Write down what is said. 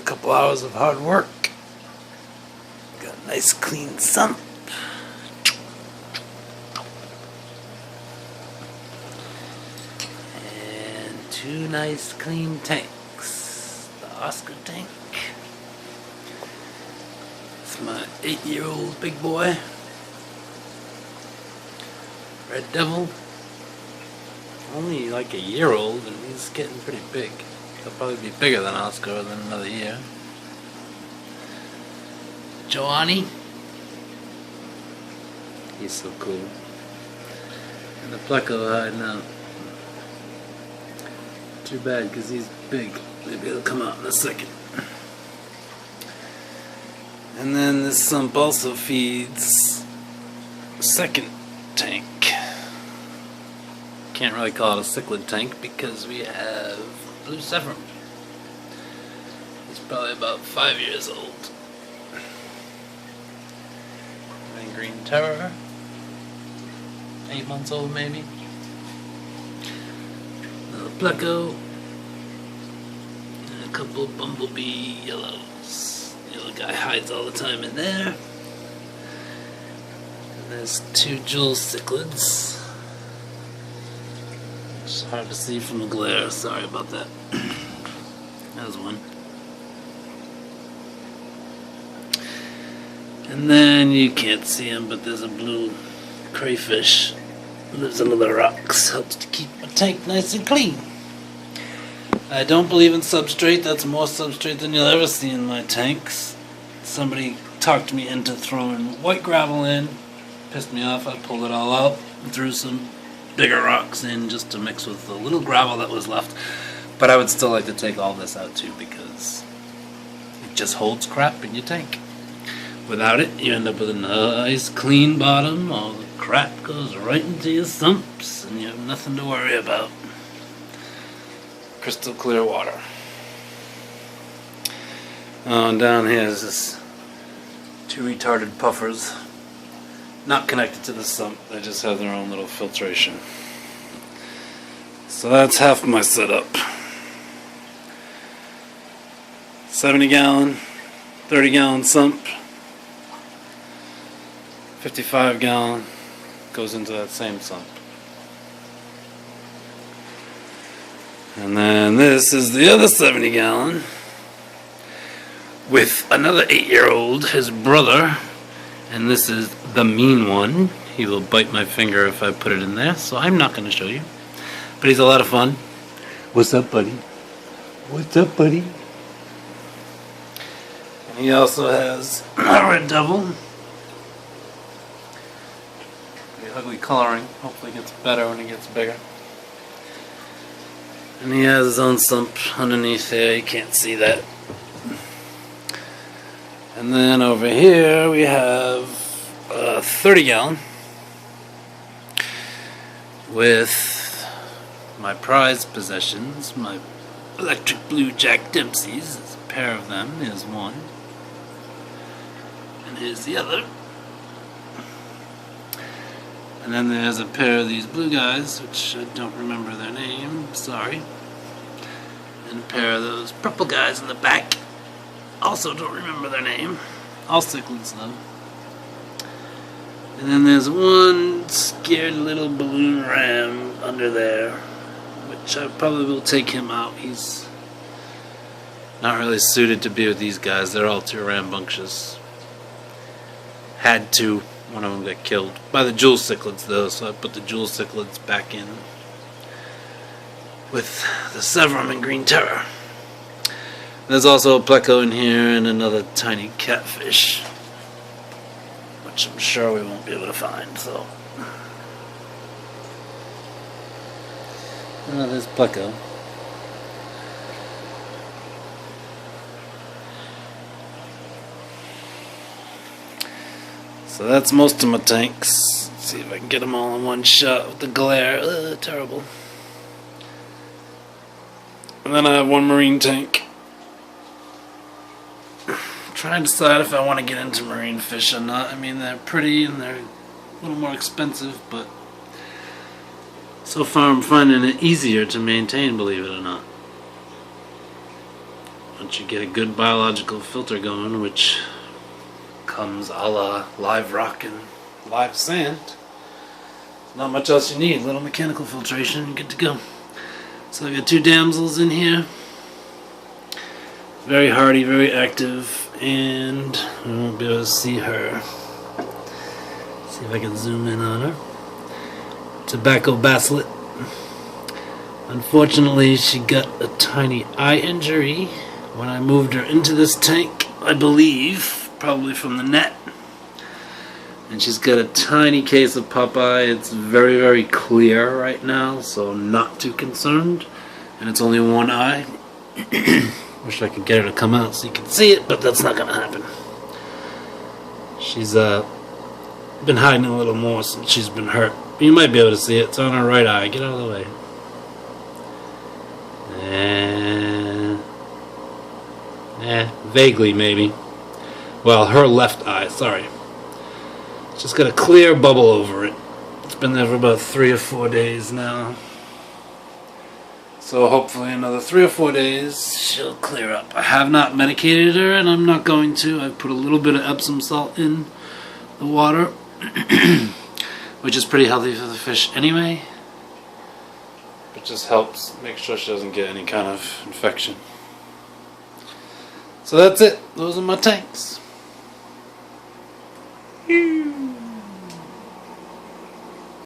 couple hours of hard work. Got a nice clean sump. And two nice clean tanks. The Oscar tank. It's my 8-year-old big boy. Red Devil. Only like a year old and he's getting pretty big. He'll probably be bigger than Oscar within another year. Johnny. He's so cool. And the Pleco hiding out. Too bad because he's big. Maybe he'll come out in a second. And then this sump also feeds a second tank. Can't really call it a cichlid tank because we have blue severum. He's probably about 5 years old. And green terror, 8 months old maybe. Another pleco, and a couple of bumblebee yellows. The yellow guy hides all the time in there. And there's 2 jewel cichlids. It's hard to see from the glare, sorry about that. There's one. And then you can't see him, but there's a blue crayfish. Lives under the rocks, helps to keep the tank nice and clean. I don't believe in substrate, that's more substrate than you'll ever see in my tanks. Somebody talked me into throwing white gravel in, pissed me off, I pulled it all out and threw some bigger rocks in just to mix with the little gravel that was left. But I would still like to take all this out too because it just holds crap in your tank. Without it, you end up with a nice clean bottom. All the crap goes right into your sumps and you have nothing to worry about. Crystal clear water. Oh, and down here is this 2 retarded puffers. Not connected to the sump, they just have their own little filtration. So that's half my setup. 70 gallon, 30 gallon sump, 55 gallon goes into that same sump. And then this is the other 70 gallon with another 8-year-old, his brother. And this is the mean one. He will bite my finger if I put it in there, so I'm not going to show you. But he's a lot of fun. What's up, buddy? What's up, buddy? And he also has a Red Devil. The ugly coloring. Hopefully it gets better when he gets bigger. And he has his own sump underneath there. You can't see that. And then over here we have a 30 gallon with my prized possessions, my electric blue Jack Dempsys. There's a pair of them. Here's one. And here's the other. And then there's a pair of these blue guys, which I don't remember their name, sorry. And a pair of those purple guys in the back. Also don't remember their name. All cichlids though. And then there's one scared little balloon ram under there, which I probably will take him out. He's not really suited to be with these guys. They're all too rambunctious. Had to. One of them got killed by the jewel cichlids though, so I put the jewel cichlids back in with the severum and green terror. There's also a pleco in here and another tiny catfish, which I'm sure we won't be able to find, so. There's pleco. So that's most of my tanks. Let's see if I can get them all in one shot with the glare. Terrible. And then I have one marine tank. Trying to decide if I want to get into marine fish or not. I mean, they're pretty and they're a little more expensive, but so far I'm finding it easier to maintain, believe it or not. once you get a good biological filter going, which comes a la live rock and live sand, not much else you need. Little mechanical filtration, good to go. So I got 2 damsels in here. Very hardy, very active, and I won't be able to see her. See if I can zoom in on her. Tobacco basslet. Unfortunately, she got a tiny eye injury when I moved her into this tank, I believe, probably from the net. And she's got a tiny case of Popeye. It's very, very clear right now, so not too concerned. And it's only one eye. Wish I could get her to come out so you can see it, but that's not going to happen. She's been hiding a little more since she's been hurt. You might be able to see it. It's on her right eye. Get out of the way. Vaguely maybe. Well, her left eye, sorry. It's just got a clear bubble over it. It's been there for about 3 or 4 days now. So hopefully another 3 or 4 days she'll clear up. I have not medicated her, and I'm not going to. I've put a little bit of Epsom salt in the water, which is pretty healthy for the fish anyway. It just helps make sure she doesn't get any kind of infection. So that's it. Those are my tanks.